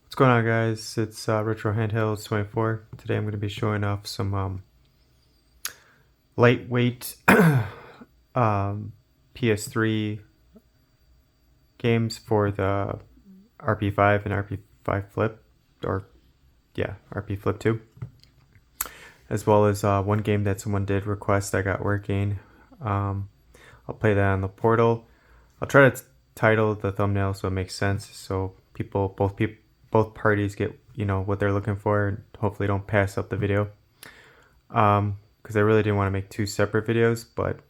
What's going on, guys? It's Retro Handhelds 24. Today I'm going to be showing off some lightweight PS3 games for the RP5 and RP5 Flip, or yeah, RP Flip 2, as well as one game that someone did request I got working. I'll play that on the portal. I'll try to title the thumbnail so it makes sense, so both parties get what they're looking for, and hopefully don't pass up the video. Because I really didn't want to make two separate videos, but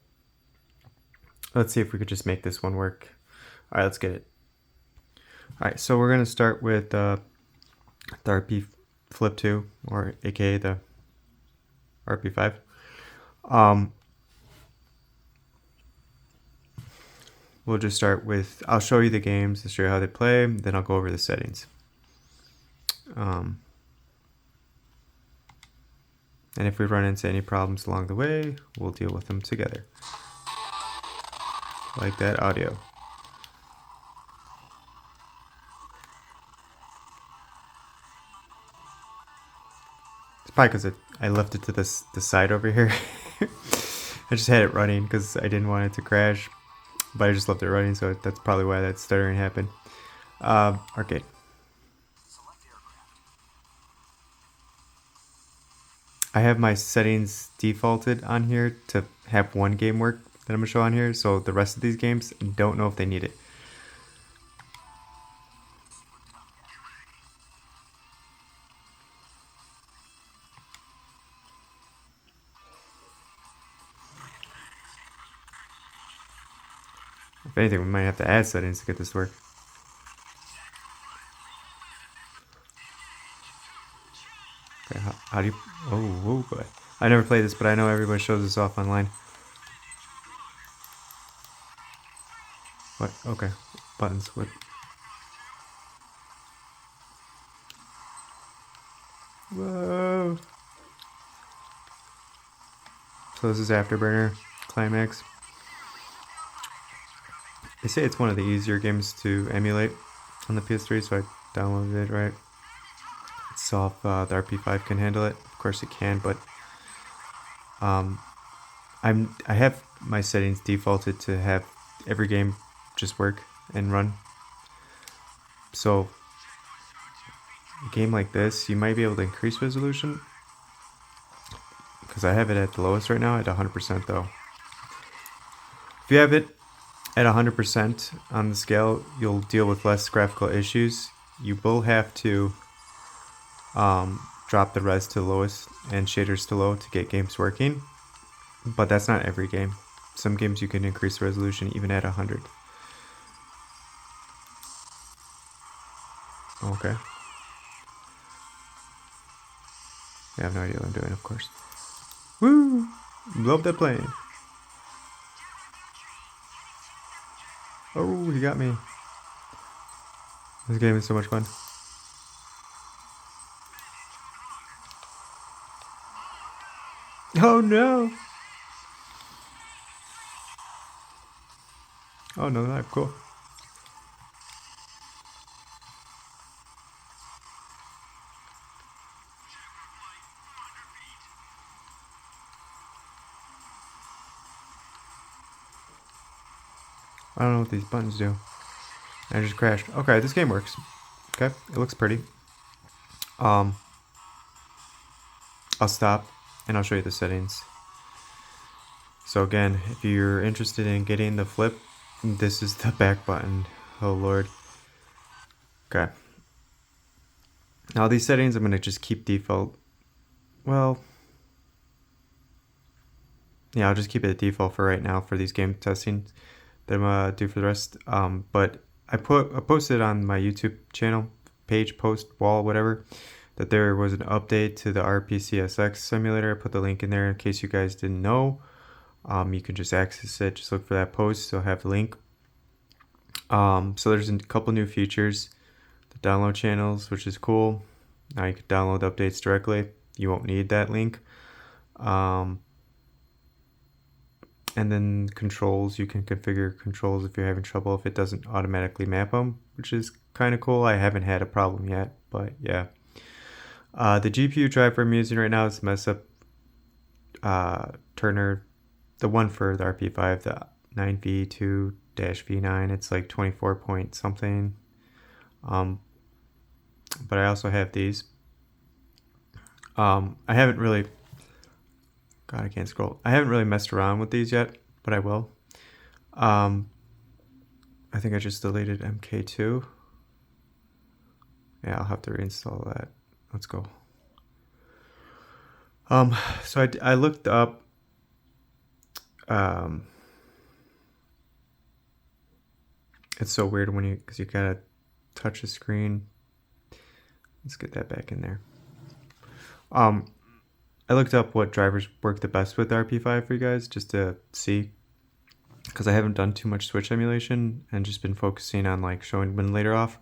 let's see if we could just make this one work. All right, let's get it. All right, so we're gonna start with the RP Flip 2, or aka the RP5. We'll just start with, I'll show you the games to show you how they play, then I'll go over the settings. And if we run into any problems along the way, we'll deal with them together. Like that audio. It's probably because I left it to the side over here. I just had it running because I didn't want it to crash, but I just left it running, so that's probably why that stuttering happened. Arcade. I have my settings defaulted on here to have one game work that I'm going to show on here, so the rest of these games, don't know if they need it. If anything, we might have to add settings to get this to work. Okay, how do you... Oh boy. I never played this, but I know everybody shows this off online. What? Okay. Buttons. What? Whoa. So this is Burner Climax. They say it's one of the easier games to emulate on the PS3, so I downloaded it, right? Saw if the RP5 can handle it. Of course it can, but I have my settings defaulted to have every game just work and run. So a game like this, you might be able to increase resolution, because I have it at the lowest right now at 100% though. If you have it at 100% on the scale, you'll deal with less graphical issues. You will have to drop the res to lowest and shaders to low to get games working, but that's not every game. Some games you can increase the resolution even at 100. Okay. I have no idea what I'm doing, of course. Woo! Love that plane. Oh, he got me. This game is so much fun. Oh no! Oh no, that's cool. I don't know what these buttons do. I just crashed. Okay, this game works. Okay, it looks pretty. I'll stop and I'll show you the settings. So again, if you're interested in getting the flip, this is the back button. Oh lord. Okay. Now these settings I'm going to just keep default. Well, yeah, I'll just keep it at default for right now for these game testing that I'm going to do for the rest. But I posted on my YouTube channel, page, post, wall, whatever, that there was an update to the RPCSX simulator. I put the link in there in case you guys didn't know. You can just access it. Just look for that post. I'll have the link. So there's a couple new features. The download channels, which is cool. Now you can download updates directly. You won't need that link. And then controls, you can configure controls if you're having trouble if it doesn't automatically map them, which is kind of cool. I haven't had a problem yet, but yeah. The GPU driver I'm using right now is mess up Turner, the one for the RP5, the 9V2-V9. It's like 24 point something. But I also have these. I haven't really, God, I can't scroll. I haven't really messed around with these yet, but I will. I think I just deleted MK2. Yeah, I'll have to reinstall that. Let's go. So I looked up it's so weird when because you gotta touch the screen. Let's get that back in there. I looked up what drivers work the best with RP5 for you guys, just to see, because I haven't done too much Switch emulation and just been focusing on like showing later off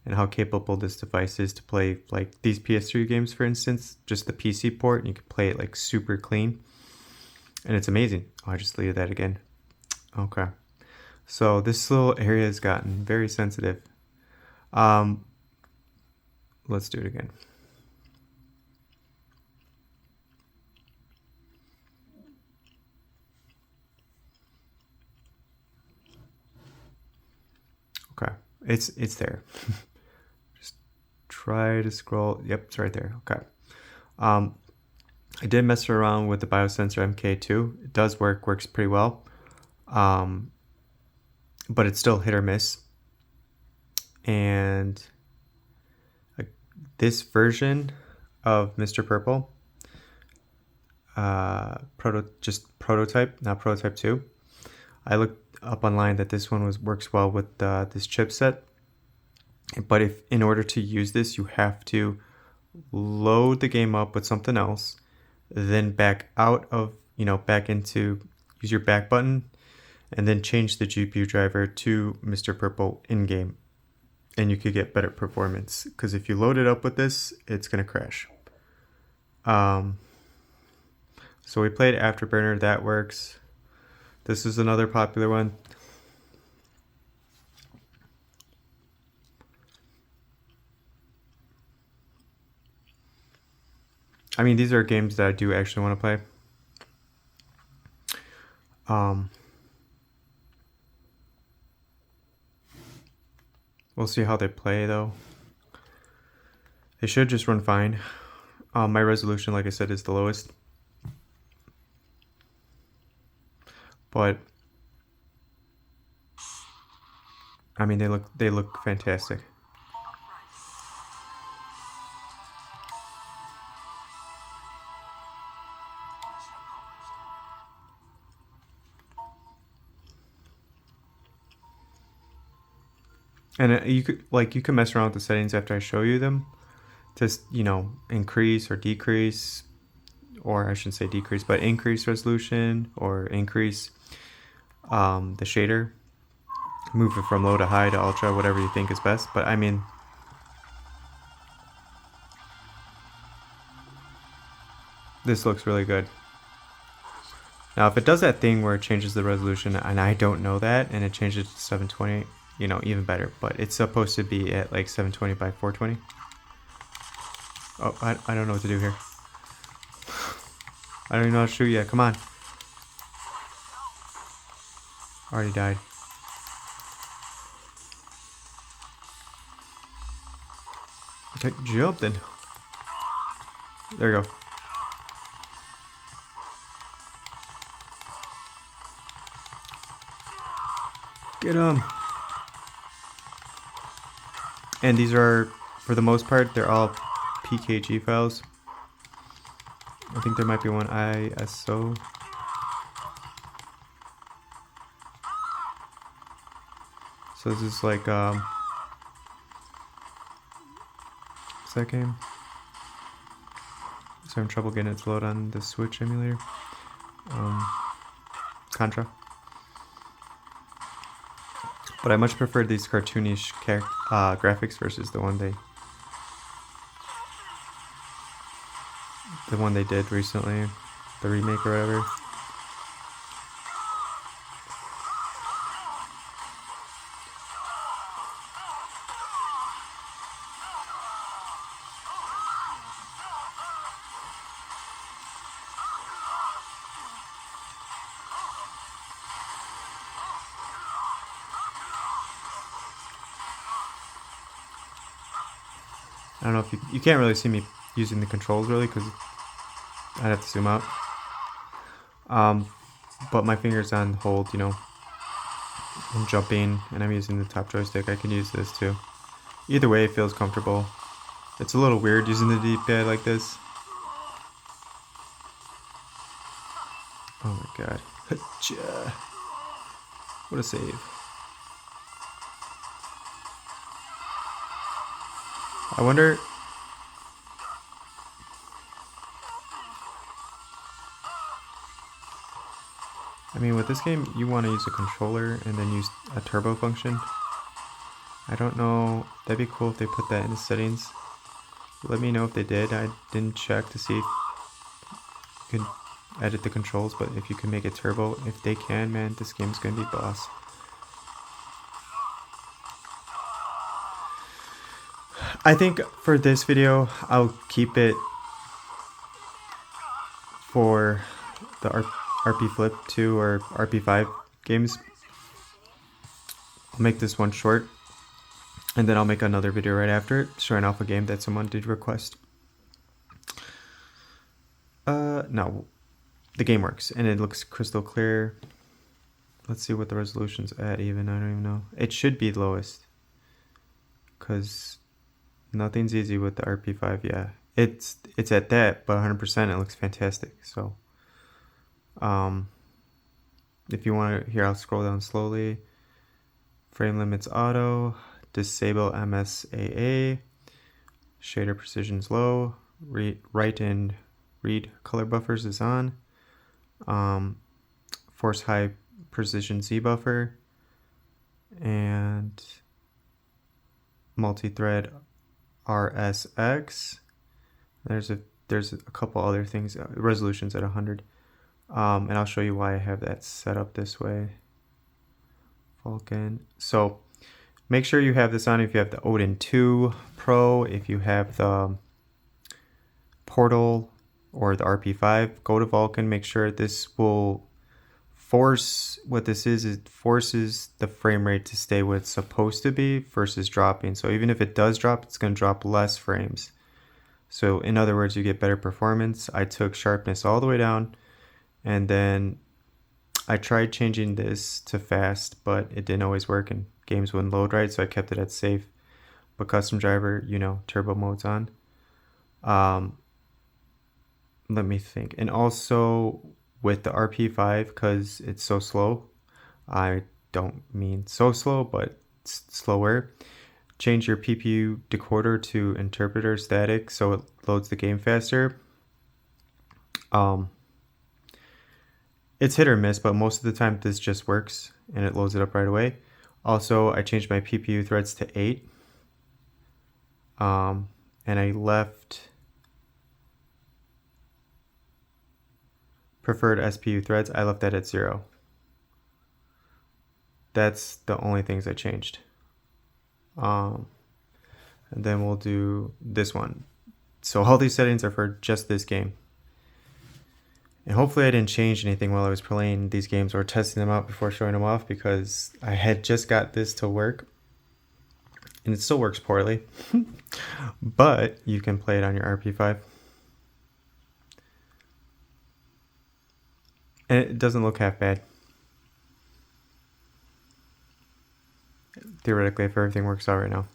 and how capable this device is to play like these PS3 games, for instance, just the PC port, and you can play it like super clean, and it's amazing. Oh, I just deleted that again. Okay, so this little area has gotten very sensitive. Let's do it again. Okay, it's there. Just try to scroll. Yep, it's right there. Okay. I did mess around with the biosensor MK2. It does works pretty well. But it's still hit or miss. And this version of Mr. Purple, prototype, not prototype 2. I looked up online that this one works well with this chipset. But in order to use this, you have to load the game up with something else, then back out of, back into, use your back button, and then change the GPU driver to Mr. Purple in-game. And you could get better performance, because if you load it up with this, it's going to crash. So we played Afterburner, that works. This is another popular one. I mean, these are games that I do actually want to play. We'll see how they play, though. They should just run fine. My resolution, like I said, is the lowest. But I mean, they look fantastic. And you can mess around with the settings after I show you them, to increase or decrease, or I shouldn't say decrease, but increase resolution or increase the shader, move it from low to high to ultra, whatever you think is best. But I mean, this looks really good. Now, if it does that thing where it changes the resolution, and I don't know that, and it changes to 720, even better. But it's supposed to be at like 720 by 420. Oh, I don't know what to do here. I don't even know how to shoot yet. Come on. Already died. Okay, jump then. There you go. Get him. And these are, for the most part, they're all PKG files. I think there might be one ISO. So this is like, what's that game? So I'm having trouble getting it to load on the Switch emulator. Contra. But I much prefer these cartoonish graphics versus the one they did recently, the remake or whatever. I don't know if you can't really see me using the controls really because I'd have to zoom out. But my finger's on hold, you know. I'm jumping and I'm using the top joystick. I can use this too. Either way, it feels comfortable. It's a little weird using the D-pad like this. Oh my god. What a save. I wonder... I mean, with this game, you want to use a controller and then use a turbo function. I don't know. That'd be cool if they put that in the settings. Let me know if they did. I didn't check to see if you can edit the controls, but if you can make it turbo, if they can, man, this game's gonna be boss. I think for this video, I'll keep it for the RP Flip 2 or RP5 games. I'll make this one short, and then I'll make another video right after it, showing off a game that someone did request. No, the game works, and it looks crystal clear. Let's see what the resolution's at even, I don't even know. It should be lowest, because nothing's easy with the RP5, yeah. It's at that, but 100% it looks fantastic, so. If you want to, here I'll scroll down slowly. Frame limits auto, disable MSAA, shader precision's low, write and read color buffers is on, force high precision Z buffer, and multi-thread RSX. There's a couple other things. Resolution's at 100. And I'll show you why I have that set up this way. Vulkan. So make sure you have this on if you have the Odin 2 Pro, if you have the Portal or the RP5, go to Vulkan. Make sure this will force, what this is, it forces the frame rate to stay what it's supposed to be versus dropping. So even if it does drop, it's going to drop less frames. So in other words, you get better performance. I took sharpness all the way down. And then I tried changing this to fast, but it didn't always work and games wouldn't load right, so I kept it at safe. But custom driver, you know, turbo mode's on. Let me think. And also with the RP5, because it's so slow, I don't mean so slow, but it's slower. Change your PPU decoder to interpreter static so it loads the game faster. It's hit or miss, but most of the time this just works and it loads it up right away. Also, I changed my PPU threads to 8. And I left preferred SPU threads, I left that at 0. That's the only things I changed. And then we'll do this one. So all these settings are for just this game. And hopefully I didn't change anything while I was playing these games or testing them out before showing them off, because I had just got this to work. And it still works poorly. But you can play it on your RP5. And it doesn't look half bad. Theoretically, if everything works out right now.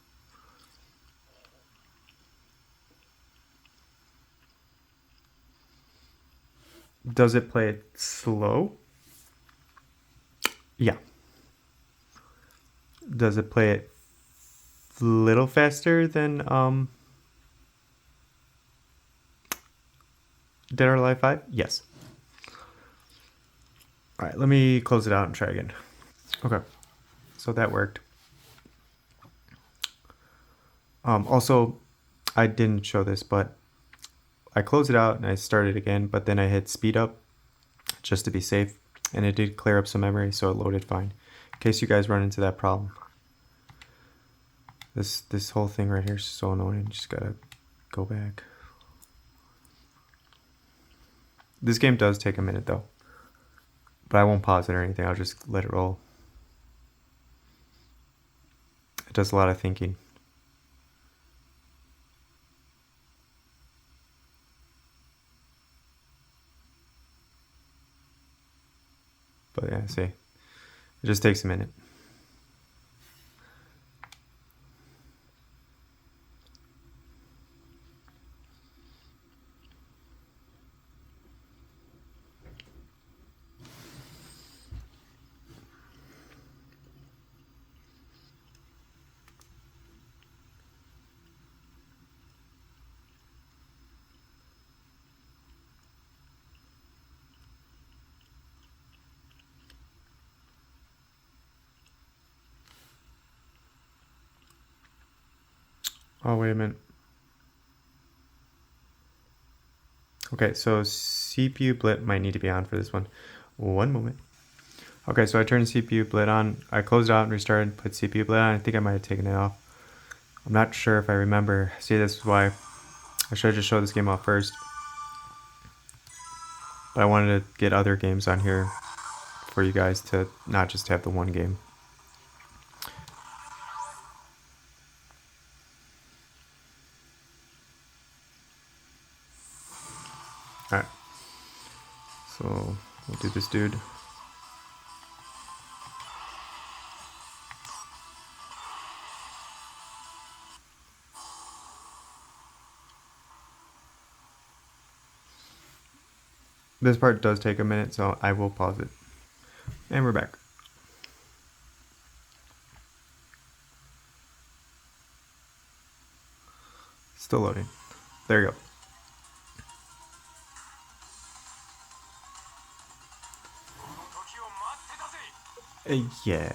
Does it play it slow? Yeah. Does it play it a little faster than Dead or Alive 5? Yes. All right, let me close it out and try again. Okay, so that worked. Also, I didn't show this, but I closed it out and I started again, but then I hit speed up just to be safe, and it did clear up some memory, so it loaded fine. In case you guys run into that problem. This whole thing right here is so annoying. Just gotta go back. This game does take a minute though, but I won't pause it or anything. I'll just let it roll. It does a lot of thinking. But yeah, see, it just takes a minute. Oh, wait a minute. Okay, so CPU blit might need to be on for this one. One moment. Okay, so I turned CPU blit on. I closed it out and restarted, put CPU blit on. I think I might have taken it off. I'm not sure if I remember. See, this is why I should have just showed this game off first. But I wanted to get other games on here for you guys to not just have the one game. Alright. So we'll do this dude. This part does take a minute, so I will pause it. And we're back. Still loading. There you go. Yeah.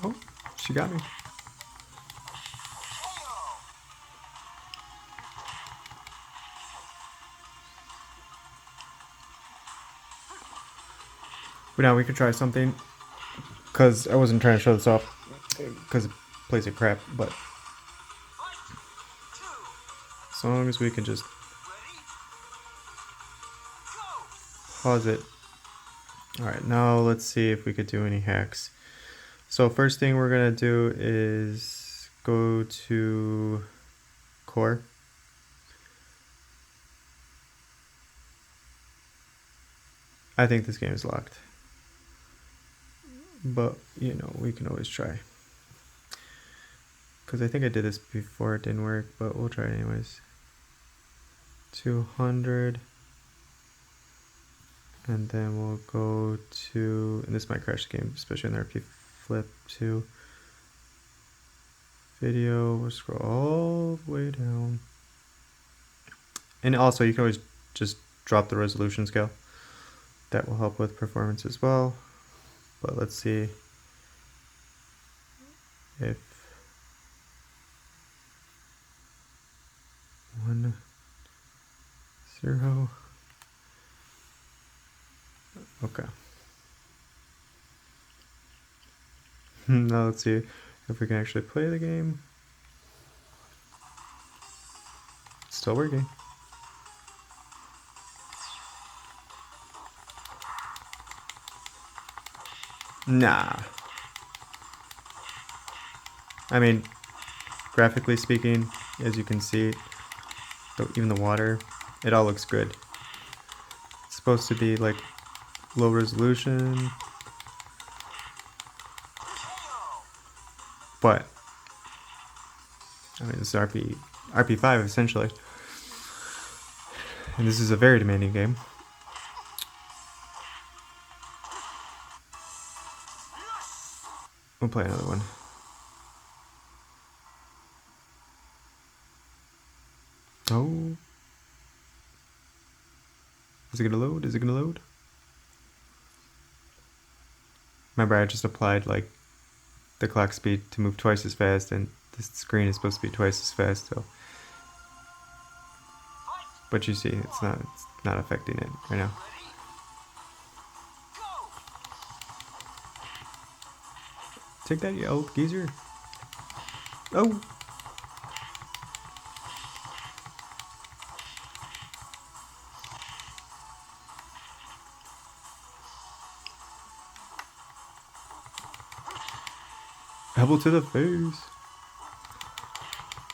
Oh, she got me. But now we could try something, because I wasn't trying to show this off, because it plays like crap, but as long as we can just pause it. Alright, now let's see if we could do any hacks. So first thing we're going to do is go to core. I think this game is locked, but you know, we can always try. Because I think I did this before, it didn't work, but we'll try it anyways. 200. And then we'll go to, and this might crash the game, especially in the RP Flip 2. Video, we'll scroll all the way down. And also, you can always just drop the resolution scale. That will help with performance as well. But let's see if 1, 0. Okay. Now let's see if we can actually play the game. It's still working. Nah. I mean, graphically speaking, as you can see, even the water, it all looks good. It's supposed to be like low resolution, but I mean, this is RP5 essentially, and this is a very demanding game. We'll play another one. Oh, is it gonna load? Is it gonna load? Remember, I just applied like the clock speed to move twice as fast, and this screen is supposed to be twice as fast, so. But you see, it's not affecting it right now. Take that, you old geezer. Oh! Elbow to the face.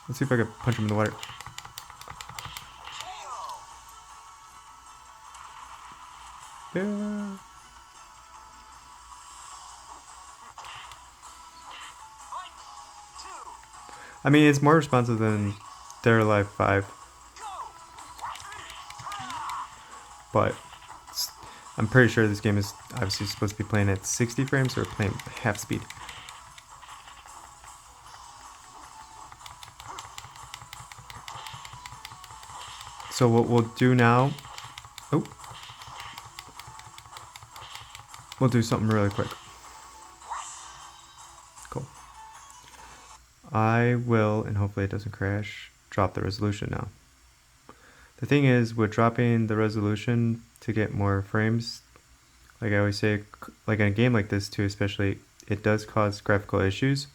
Let's see if I can punch him in the water. Yeah. I mean, it's more responsive than Dead or Alive 5. But I'm pretty sure this game is obviously supposed to be playing at 60 frames or playing half speed. So what we'll do now... Oh. We'll do something really quick. Cool. I will, and hopefully it doesn't crash, drop the resolution now. The thing is, with dropping the resolution to get more frames, like I always say, like in a game like this too especially, it does cause graphical issues.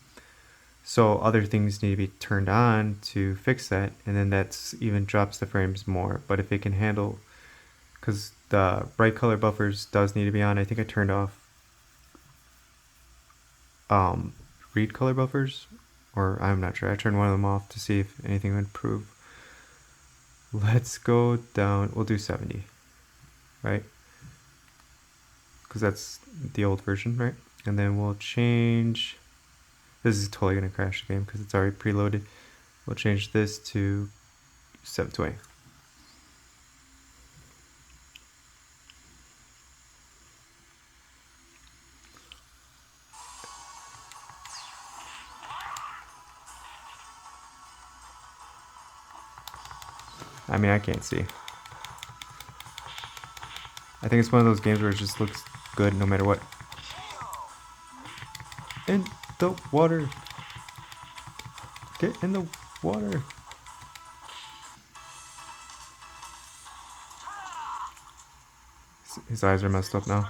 So other things need to be turned on to fix that, and then that's even drops the frames more. But if it can handle, because the bright color buffers does need to be on. I think I turned off read color buffers, or I'm not sure. I turned one of them off to see if anything would improve. Let's go down. We'll do 70, right? Because that's the old version, right? And then we'll change. This is totally going to crash the game because it's already preloaded. We'll change this to 720. I mean, I can't see. I think it's one of those games where it just looks good no matter what. In the water. Get in the water. His eyes are messed up now.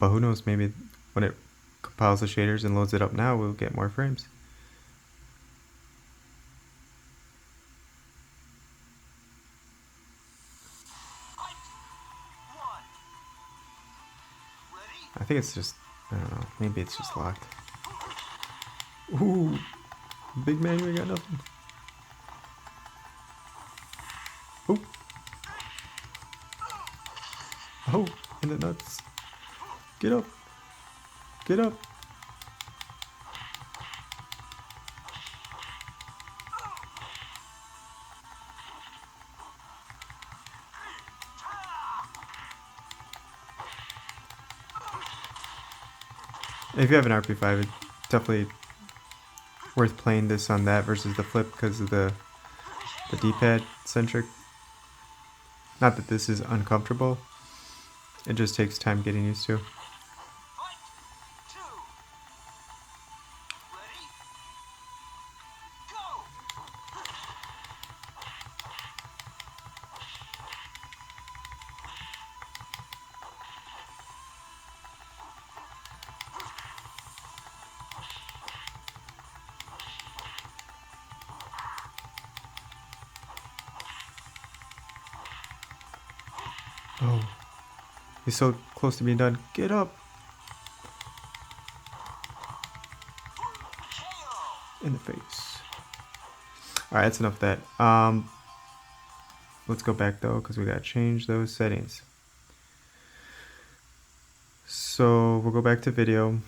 But who knows, maybe when it compiles the shaders and loads it up now, we'll get more frames. I think it's just, I don't know, maybe it's just locked. Ooh, big man, you ain't got nothing. Oh. Oh, in the nuts. Get up. Get up. If you have an RP5, it's definitely worth playing this on that versus the Flip because of the D-pad centric. Not that this is uncomfortable, it just takes time getting used to. Oh, he's so close to being done. Get up! In the face. Alright, that's enough of that. Let's go back though, because we gotta change those settings. So we'll go back to video.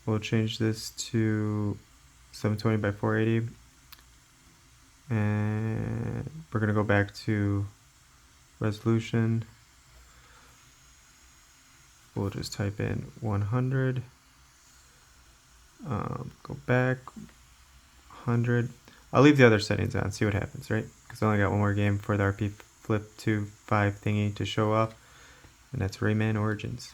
We'll change this to 720 by 480. And we're gonna go back to resolution. We'll just type in 100. Go back 100. I'll leave the other settings on, see what happens, right? Because I only got one more game for the RP Flip 2.5 thingy to show off. and that's Rayman Origins.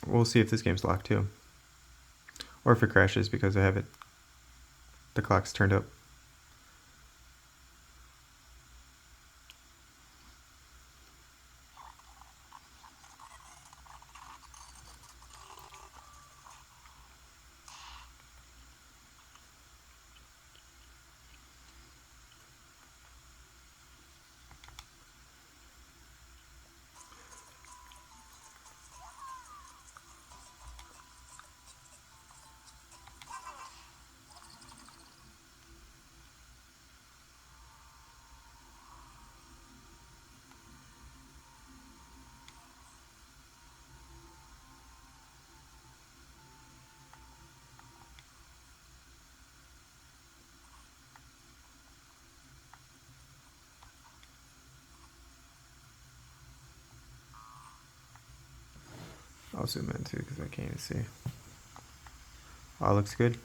We'll see if this game's locked too, or if it crashes because I have it. The clock's turned up. I'll zoom in too because I can't even see. Oh, looks good.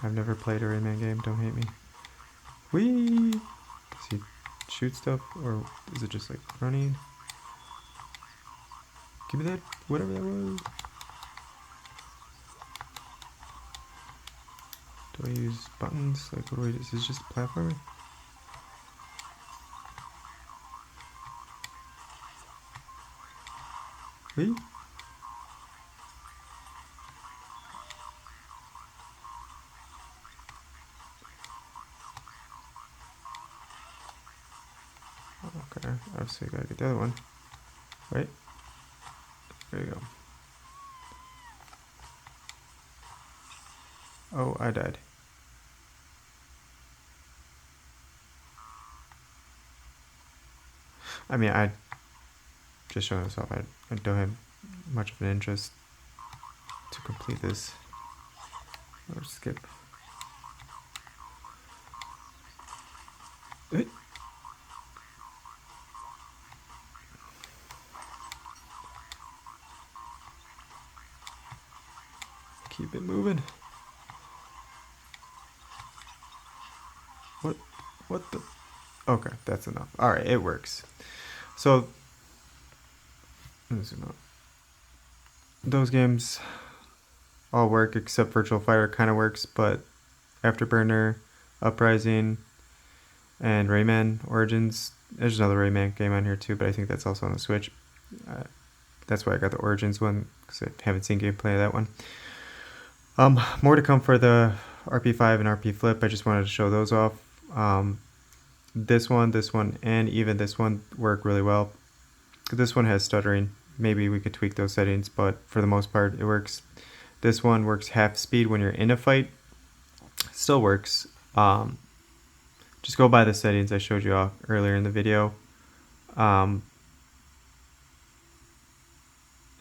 I've never played a Rayman game, don't hate me. Whee! Does he shoot stuff or is it just like running? Give me that, whatever that was. Do I use buttons? Like, what do I do? Is this just a platformer? Wait. Okay, obviously I gotta get the other one. Right? There you go. Oh, I died. I mean, I just showing this off. I don't have much of an interest to complete this. Or skip. Keep it moving. What the? Okay, that's enough. Alright, it works. So, let me zoom out. Those games all work except Virtual Fighter kind of works, but Afterburner, Uprising, and Rayman Origins. There's another Rayman game on here too, but I think that's also on the Switch. That's why I got the Origins one, because I haven't seen gameplay of that one. More to come for the RP5 and RP Flip. I just wanted to show those off. This one, and even this one work really well. This one has stuttering. Maybe we could tweak those settings, but for the most part, it works. This one works half speed when you're in a fight. Still works. Just go by the settings I showed you off earlier in the video. And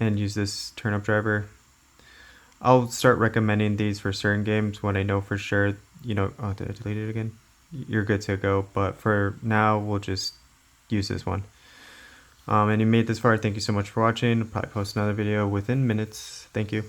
use this turn-up driver. I'll start recommending these for certain games when I know for sure, you know, oh, did I delete it again? You're good to go, but for now, we'll just use this one. And you made this far, thank you so much for watching. I'll probably post another video within minutes. Thank you.